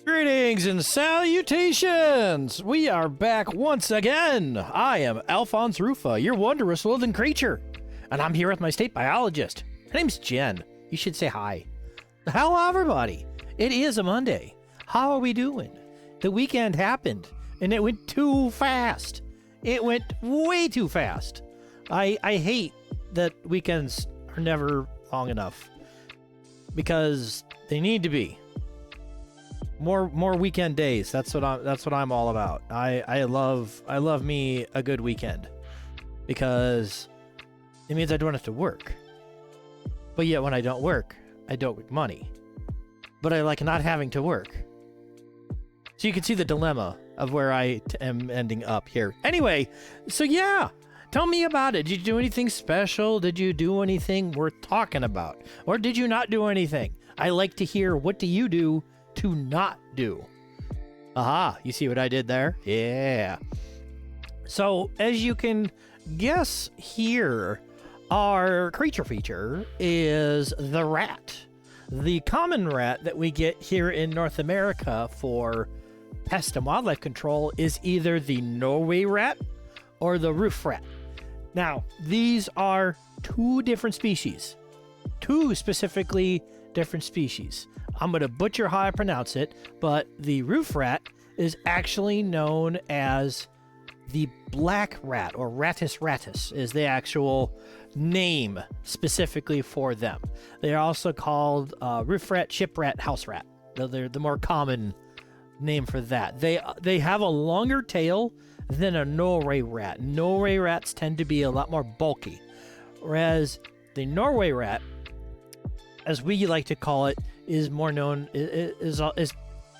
Greetings and salutations! We are back once again. I am Alphonse Rufa, your wondrous living creature. And I'm here with my state biologist. Her name's Jen. You should say hi. Hello, everybody. It is a Monday. How are we doing? The weekend happened, and it went too fast. It went way too fast. I hate that weekends are never long enough, because they need to be. More weekend days. That's what I'm all about. I love me a good weekend, because it means I don't have to work. But yet when I don't work, I don't make money. But I like not having to work. So you can see the dilemma of where I am ending up here. Anyway, so yeah, tell me about it. Did you do anything special? Did you do anything worth talking about? Or did you not do anything? I like to hear, what do you do to not do? Aha, you see what I did there? Yeah. So, as you can guess here, our creature feature is the rat. The common rat that we get here in North America for pest and wildlife control is either the Norway rat or the roof rat. Now, these are two different species. Two specifically different species. I'm going to butcher how I pronounce it, but the roof rat is actually known as the black rat, or Rattus rattus is the actual name specifically for them. They are also called roof rat, ship rat, house rat. They're the more common name for that. They have a longer tail than a Norway rat. Norway rats tend to be a lot more bulky, whereas the Norway rat, as we like to call it, is more known is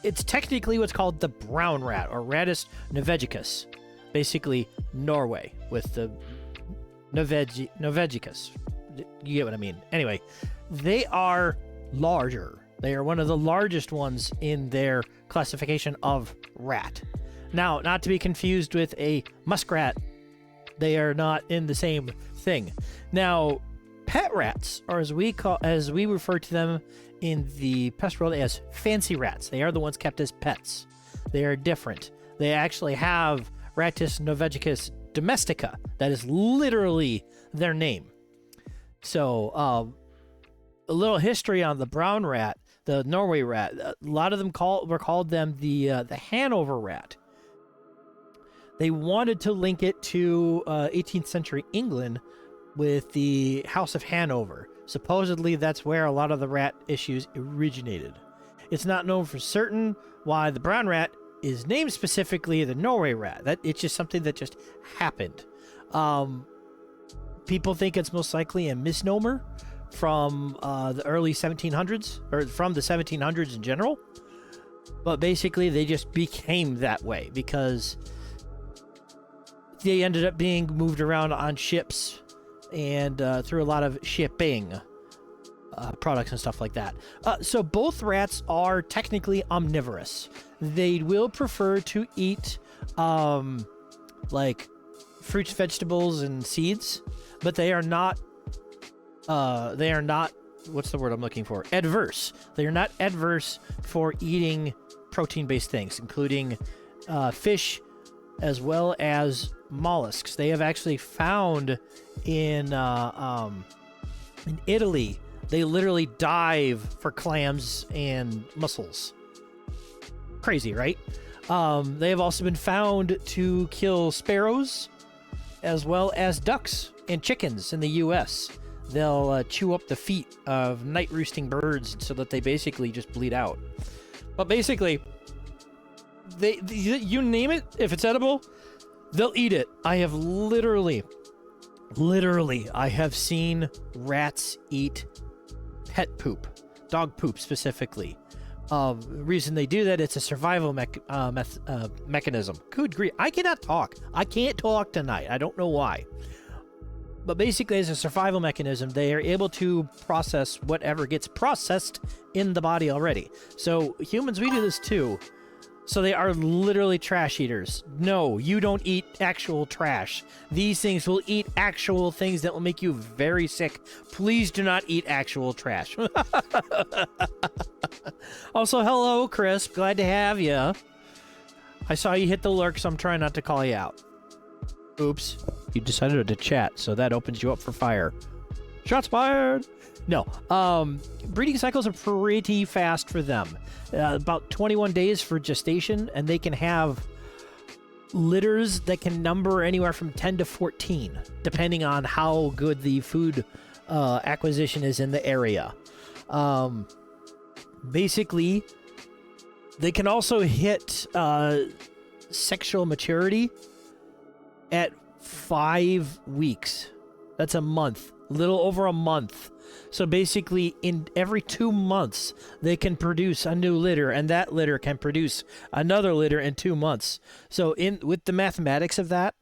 it's technically what's called the brown rat, or Rattus norvegicus. Basically Norway with the norvegicus. You get what I mean. Anyway, they are larger. They are one of the largest ones in their classification of rat. Now, not to be confused with a muskrat. They are not in the same thing. Now, pet rats, or as we refer to them in the pest world as fancy rats. They are the ones kept as pets. They are different. They actually have Rattus norvegicus domestica. That is literally their name. So, a little history on the brown rat, the Norway rat. A lot of them called them the Hanover rat. They wanted to link it to 18th century England with the House of Hanover. Supposedly, that's where a lot of the rat issues originated. It's not known for certain why the brown rat is named specifically the Norway rat. It's just something that just happened. People think it's most likely a misnomer from the early 1700s, or from the 1700s in general. But basically, they just became that way because they ended up being moved around on ships and through a lot of shipping products and stuff like that. So both rats are technically omnivorous. They will prefer to eat like fruits, vegetables, and seeds, but they are not what's the word I'm looking for? Adverse. They are not adverse for eating protein-based things, including fish as well as mollusks. They have actually found in Italy, they literally dive for clams and mussels. Crazy, right? They have also been found to kill sparrows as well as ducks and chickens in the U.S. They'll chew up the feet of night roosting birds so that they basically just bleed out. But basically, you name it, if it's edible, they'll eat it. I have literally, I have seen rats eat pet poop, dog poop specifically. Reason they do that, it's a survival mechanism. Good grief, I cannot talk. I can't talk tonight. I don't know why. But basically, as a survival mechanism, they are able to process whatever gets processed in the body already. So humans, we do this too. So they are literally trash eaters. No, you don't eat actual trash. These things will eat actual things that will make you very sick. Please do not eat actual trash. Also, hello, Chris. Glad to have you. I saw you hit the lurk, so I'm trying not to call you out. Oops. You decided to chat, so that opens you up for fire. Shots fired! No. Breeding cycles are pretty fast for them. About 21 days for gestation, and they can have litters that can number anywhere from 10 to 14, depending on how good the food acquisition is in the area. Basically, they can also hit sexual maturity at 5 weeks. That's a month. A little over a month. So basically, in every 2 months, they can produce a new litter, and that litter can produce another litter in 2 months. So with the mathematics of that,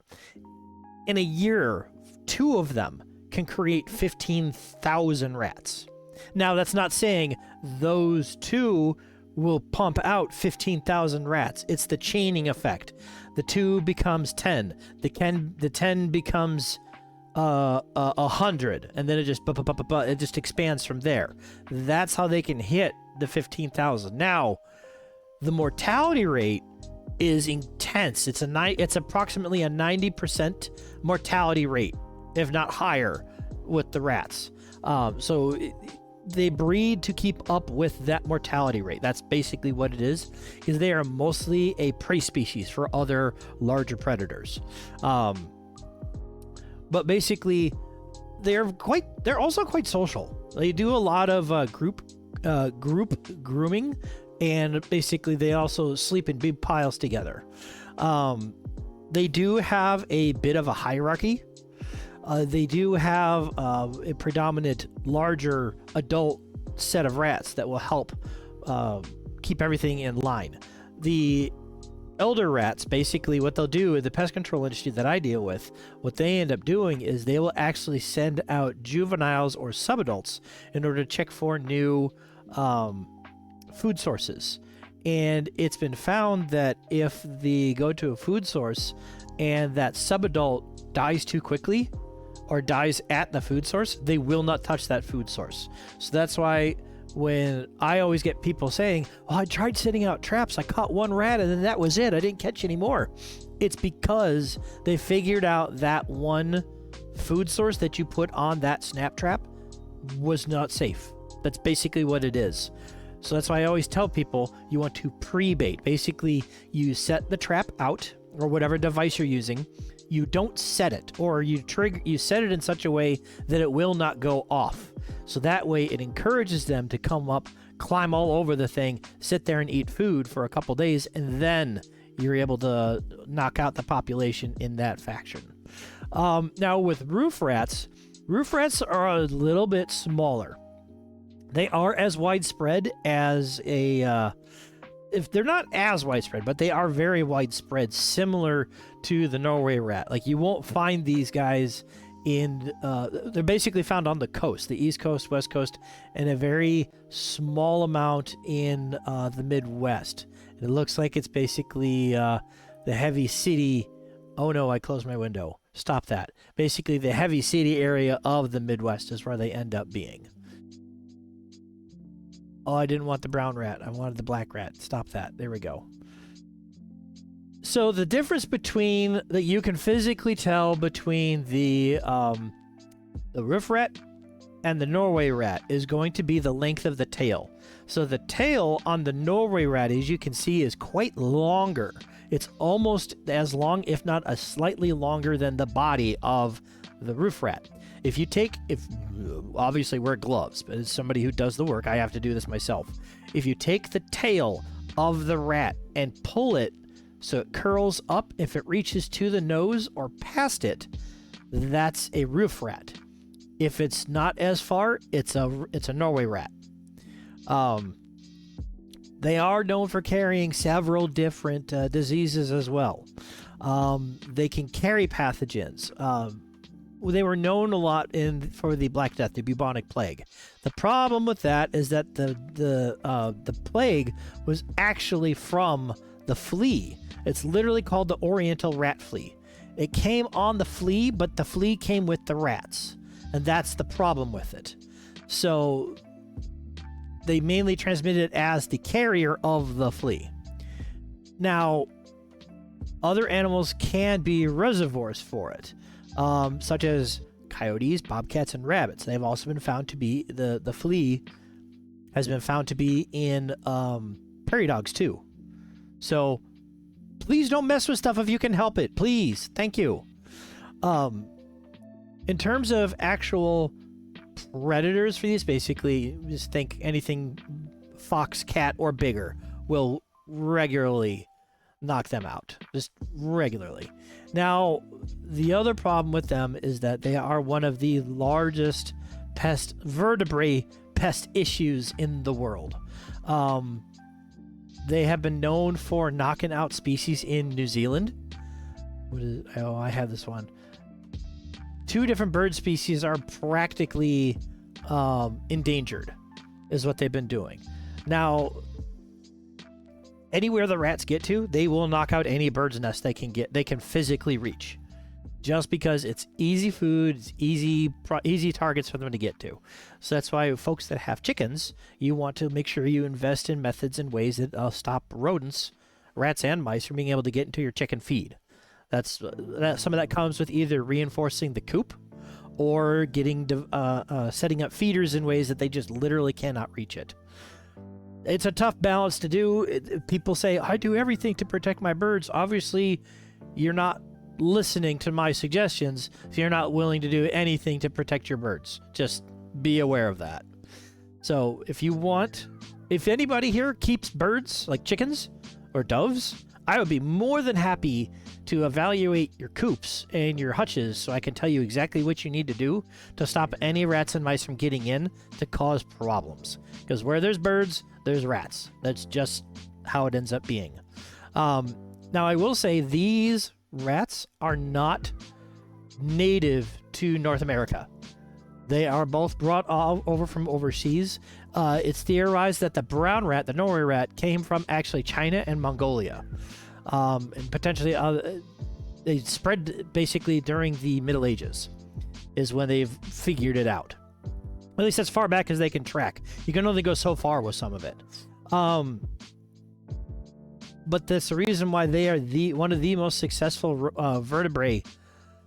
in a year, 2 of them can create 15,000 rats. Now, that's not saying those 2 will pump out 15,000 rats. It's the chaining effect. The 2 becomes 10. The 10 becomes 100, and then it just expands from there. That's how they can hit the 15,000. Now, the mortality rate is intense. It's approximately a 90% mortality rate, if not higher, with the rats. They breed to keep up with that mortality rate. That's basically what it is they are mostly a prey species for other larger predators. But basically, they're also quite social. They do a lot of group grooming, and basically they also sleep in big piles together. They do have a bit of a hierarchy. They do have a predominant larger adult set of rats that will help keep everything in line. The elder rats, basically what they'll do in the pest control industry that I deal with, what they end up doing is they will actually send out juveniles or subadults in order to check for new food sources. And it's been found that if they go to a food source and that subadult dies too quickly or dies at the food source, they will not touch that food source. So that's why when I always get people saying, "Oh, I tried setting out traps, I caught 1 rat and then that was it, I didn't catch any more." It's because they figured out that one food source that you put on that snap trap was not safe. That's basically what it is. So that's why I always tell people you want to pre-bait. Basically, you set the trap out, or whatever device you're using. You don't set it, or you set it in such a way that it will not go off. So that way it encourages them to come up, climb all over the thing, sit there and eat food for a couple days, and then you're able to knock out the population in that fashion. Now with roof rats are a little bit smaller. They are as widespread as if they're not as widespread, but they are very widespread, similar to the Norway rat. Like, you won't find these guys they're basically found on the coast, the East Coast, West Coast, and a very small amount in the Midwest. It looks like it's basically the heavy city. Oh no, I closed my window. Stop that. Basically, the heavy city area of the Midwest is where they end up being. Oh, I didn't want the brown rat. I wanted the black rat. Stop that. There we go. So the difference that you can physically tell between the roof rat and the Norway rat is going to be the length of the tail. So the tail on the Norway rat, as you can see, is quite longer. It's almost as long, if not a slightly longer, than the body of the roof rat. Obviously wear gloves, but as somebody who does the work, I have to do this myself. If you take the tail of the rat and pull it so it curls up, if it reaches to the nose or past it, that's a roof rat. If it's not as far, it's a Norway rat. They are known for carrying several different diseases as well. They can carry pathogens. They were known a lot for the Black Death, the bubonic plague. The problem with that is that the plague was actually from the flea. It's literally called the Oriental rat flea. It came on the flea, but the flea came with the rats. And that's the problem with it. So they mainly transmit it as the carrier of the flea. Now, other animals can be reservoirs for it, such as coyotes, bobcats, and rabbits. They've also been found to be, the flea has been found to be in prairie dogs too. So please don't mess with stuff if you can help it. Please. Thank you. In terms of actual predators for these, basically, just think anything fox, cat, or bigger will regularly knock them out. Just regularly. Now, the other problem with them is that they are one of the largest vertebrate pest issues in the world. They have been known for knocking out species in New Zealand. I have this one. 2 different bird species are practically endangered, is what they've been doing. Now, anywhere the rats get to, they will knock out any bird's nest they can physically reach. Just because it's easy food, it's easy targets for them to get to. So that's why folks that have chickens, you want to make sure you invest in methods and ways that stop rodents, rats and mice, from being able to get into your chicken feed. Some of that comes with either reinforcing the coop or setting up feeders in ways that they just literally cannot reach it. It's a tough balance to do. People say, I do everything to protect my birds. Obviously, you're not listening to my suggestions if you're not willing to do anything to protect your birds. Just be aware of that. So if anybody here keeps birds like chickens or doves, I would be more than happy to evaluate your coops and your hutches so I can tell you exactly what you need to do to stop any rats and mice from getting in to cause problems. Because where there's birds, there's rats. That's just how it ends up being. Now, I will say these rats are not native to North America. They are both brought over from overseas. It's theorized that the brown rat, the Norway rat, came from actually China and Mongolia. And potentially they spread basically during the Middle Ages is when they've figured it out. At least as far back as they can track. You can only go so far with some of it. But that's the reason why they are one of the most successful vertebrae.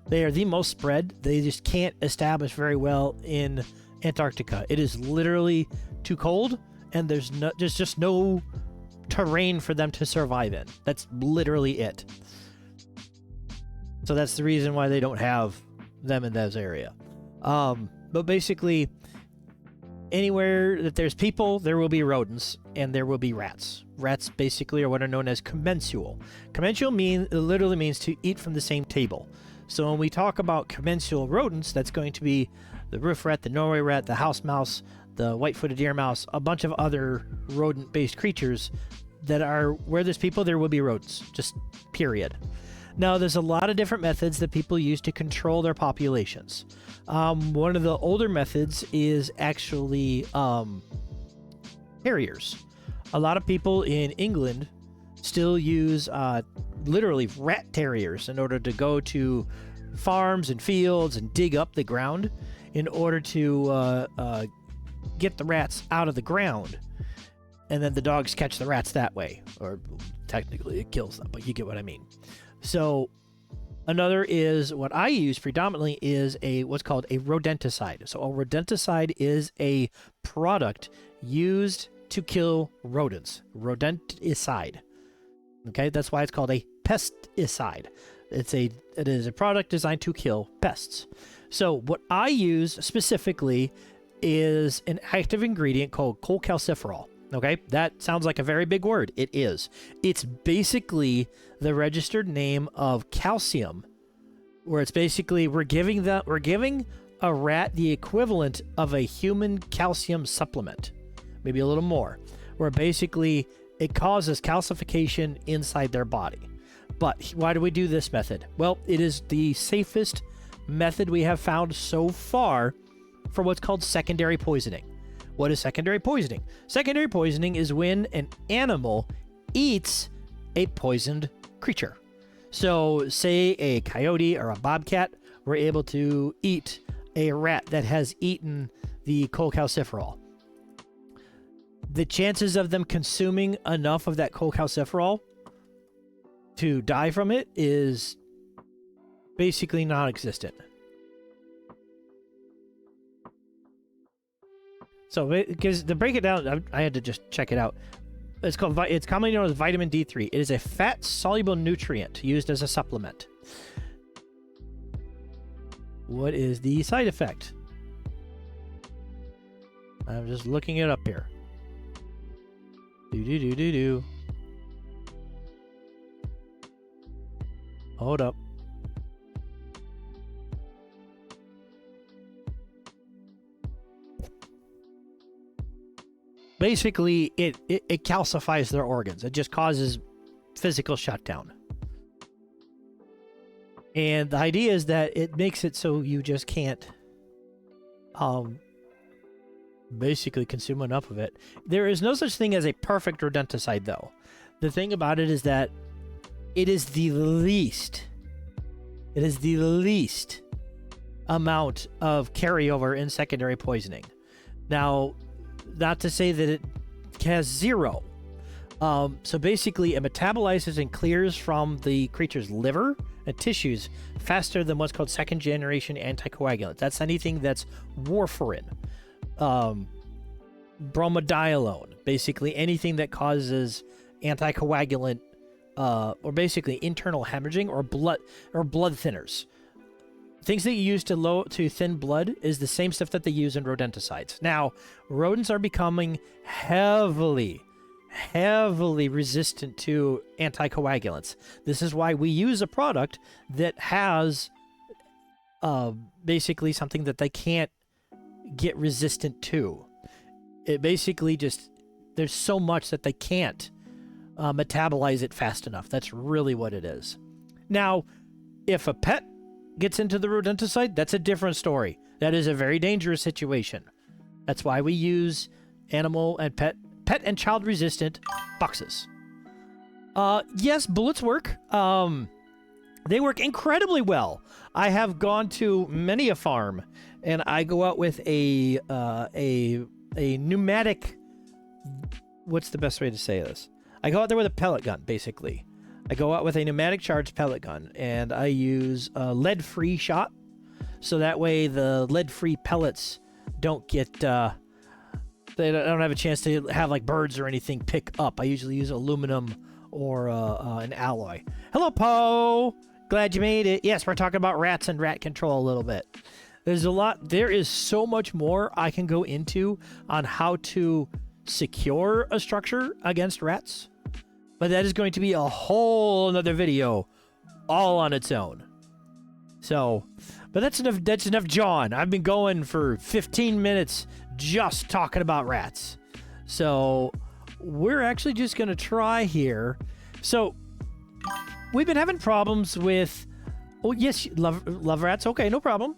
They are the most spread. They just can't establish very well in Antarctica. It is literally too cold, and there's just no terrain for them to survive in. That's literally it. So that's the reason why they don't have them in those area. But basically, anywhere that there's people, there will be rodents, and there will be rats. Rats basically are what are known as commensal. Commensal literally means to eat from the same table. So when we talk about commensal rodents, that's going to be the roof rat, the Norway rat, the house mouse, the white-footed ear mouse, a bunch of other rodent-based creatures that are where there's people, there will be rodents. Just period. Now, there's a lot of different methods that people use to control their populations. One of the older methods is actually terriers. A lot of people in England still use literally rat terriers in order to go to farms and fields and dig up the ground in order to get the rats out of the ground. And then the dogs catch the rats that way. Or technically it kills them, but you get what I mean. So another is what I use predominantly is what's called a rodenticide. So a rodenticide is a product used to kill rodents. Rodenticide. Okay, that's why it's called a pesticide. It is a product designed to kill pests. So what I use specifically is an active ingredient called cholecalciferol. Okay, that sounds like a very big word. It is. It's basically the registered name of calcium, where it's basically we're giving a rat the equivalent of a human calcium supplement, maybe a little more, where basically it causes calcification inside their body. But why do we do this method? Well, it is the safest method we have found so far for what's called secondary poisoning. What is secondary poisoning? Secondary poisoning is when an animal eats a poisoned creature. So say a coyote or a bobcat were able to eat a rat that has eaten the cholecalciferol. The chances of them consuming enough of that cholecalciferol to die from it is basically non-existent. So, because to break it down, I had to just check it out. It's commonly known as vitamin D3. It is a fat-soluble nutrient used as a supplement. What is the side effect? I'm just looking it up here. Do. Hold up. Basically, it calcifies their organs. It just causes physical shutdown. And the idea is that it makes it so you just can't basically consume enough of it. There is no such thing as a perfect rodenticide, though. The thing about it is that it is the least amount of carryover in secondary poisoning. Now, not to say that it has zero. So basically, it metabolizes and clears from the creature's liver and tissues faster than what's called second-generation anticoagulants. That's anything that's warfarin, bromadiolone, basically anything that causes anticoagulant, or basically internal hemorrhaging or blood thinners. Things that you use to thin blood is the same stuff that they use in rodenticides. Now, rodents are becoming heavily resistant to anticoagulants. This is why we use a product that has basically something that they can't get resistant to. It basically just, there's so much that they can't metabolize it fast enough. That's really what it is. Now, if a pet gets into the rodenticide, that's a different story. That is a very dangerous situation. That's why we use animal and pet and child resistant boxes. Yes, bullets work. They work incredibly well. I have gone to many a farm, and I go out with a pneumatic. What's the best way to say this? I go out there with a pellet gun, basically. I go out with a pneumatic charged pellet gun, and I use a lead-free shot, so that way the lead-free pellets don't get, they don't have a chance to have like birds or anything pick up. I usually use aluminum or an alloy. Hello, Poe! Glad you made it. Yes, we're talking about rats and rat control a little bit. There is so much more I can go into on how to secure a structure against rats. But that is going to be a whole another video all on its own. So, but that's enough John. I've been going for 15 minutes just talking about rats. So, we're actually just going to try here. So, we've been having problems with, oh yes, love rats. Okay, no problem.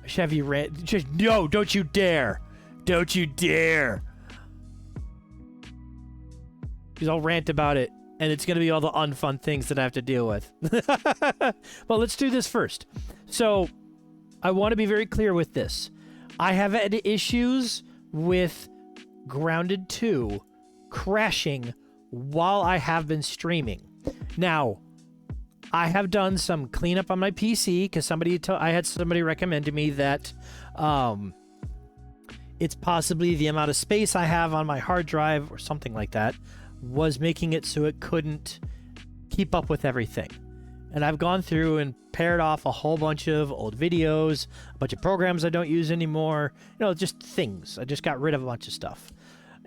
Chevy rat, just, no, don't you dare. Don't you dare. Because I'll rant about it. And it's going to be all the unfun things that I have to deal with. But let's do this first. So, I want to be very clear with this. I have had issues with Grounded 2 crashing while I have been streaming. Now, I have done some cleanup on my PC because I had somebody recommend to me that it's possibly the amount of space I have on my hard drive or something like that was making it so it couldn't keep up with everything. And I've gone through and paired off a whole bunch of old videos, a bunch of programs I don't use anymore, just things. I just got rid of a bunch of stuff.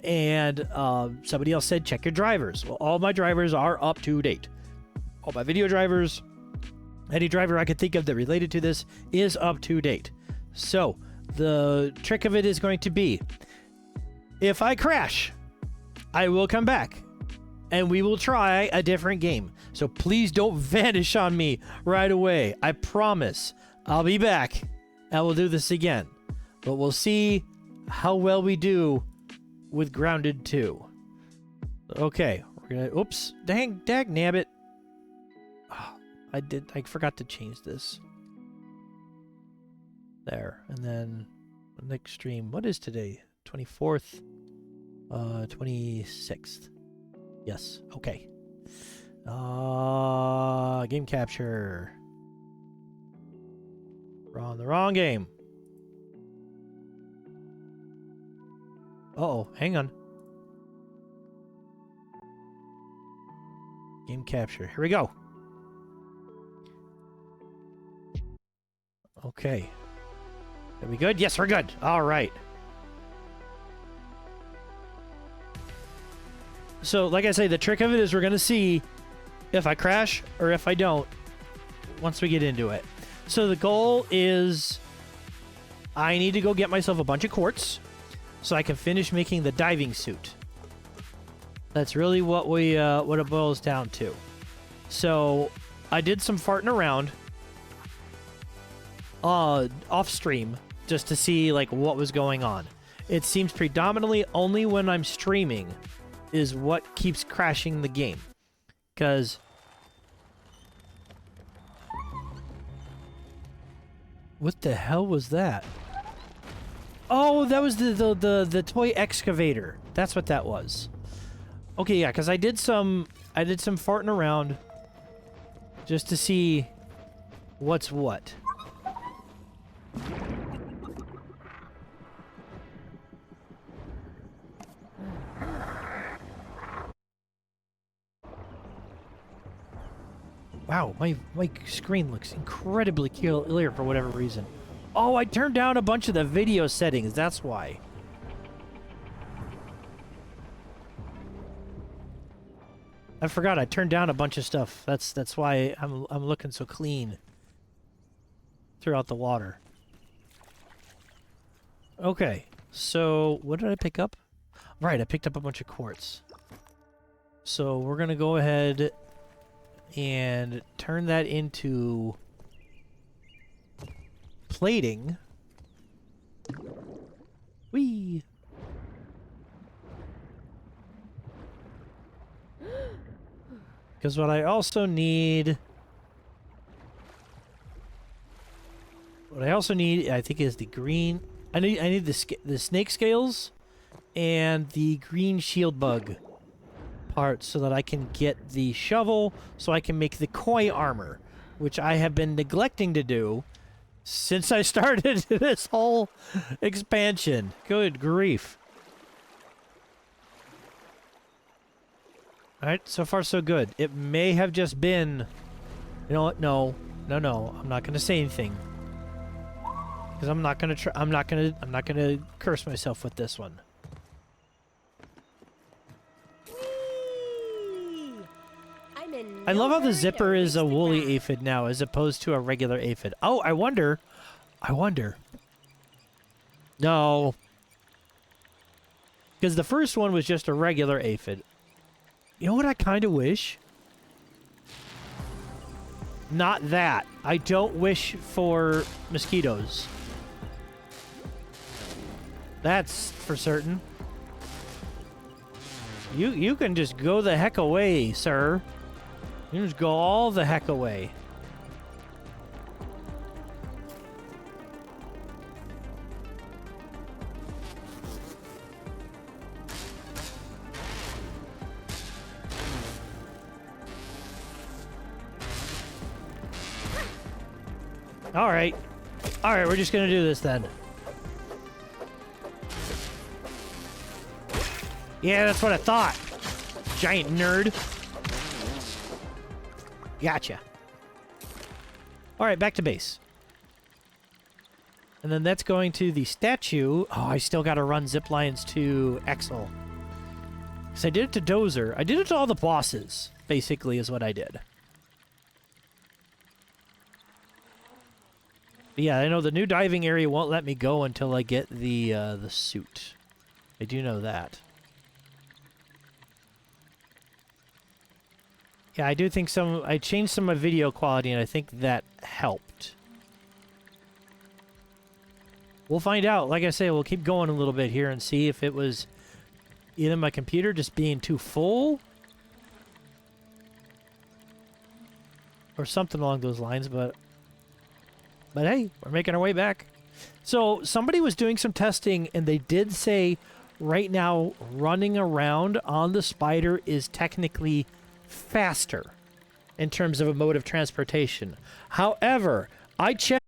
And somebody else said, check your drivers. Well, all my drivers are up to date. All my video drivers, any driver I could think of that related to this is up to date. So the trick of it is going to be, if I crash, I will come back and we will try a different game. So please don't vanish on me right away. I promise I'll be back and we'll do this again. But we'll see how well we do with Grounded 2. Okay, we're We're gonna, oops, dag nabbit. Oh, I forgot to change this. There, and then the next stream. What is today? 24th, 26th. Yes. Okay. Game capture. We're on the wrong game. Uh-oh, hang on. Game capture. Here we go. Okay. Are we good? Yes, we're good. All right. So, like I say, the trick of it is we're going to see if I crash or if I don't once we get into it. So the goal is I need to go get myself a bunch of quartz so I can finish making the diving suit. That's really what it boils down to. So I did some farting around off stream just to see like what was going on. It seems predominantly only when I'm streaming is what keeps crashing the game. Because what the hell was that? Oh, that was the toy excavator. That's what that was. Okay, yeah, because I did some farting around just to see what's what. Wow, my screen looks incredibly clear for whatever reason. Oh, I turned down a bunch of the video settings, that's why. I forgot I turned down a bunch of stuff. That's why I'm looking so clean throughout the water. Okay, so what did I pick up? Right, I picked up a bunch of quartz. So we're gonna go ahead and turn that into plating. Whee! Because what I also need... I think, is the green... I need the snake scales and the green shield bug parts so that I can get the shovel so I can make the koi armor, which I have been neglecting to do since I started this whole expansion. Good grief. Alright, so far so good. It may have just been... You know what? No. I'm not going to say anything. Because I'm not going to curse myself with this one. I love how the zipper is a woolly aphid now as opposed to a regular aphid. Oh, I wonder. No. Because the first one was just a regular aphid. You know what I kind of wish? Not that. I don't wish for mosquitoes. That's for certain. You can just go the heck away, sir. You just go all the heck away. Alright, we're just gonna do this then. Yeah, that's what I thought. Giant nerd. Gotcha. Alright, back to base. And then that's going to the statue. Oh, I still gotta run zip lines to Exel. Because I did it to Dozer. I did it to all the bosses, basically, is what I did. But yeah, I know the new diving area won't let me go until I get the suit. I do know that. Yeah, I do think I changed some of my video quality, and I think that helped. We'll find out. Like I say, we'll keep going a little bit here and see if it was either my computer just being too full, or something along those lines, but hey, we're making our way back. So somebody was doing some testing, and they did say right now running around on the Spider is technically faster in terms of a mode of transportation. However, I checked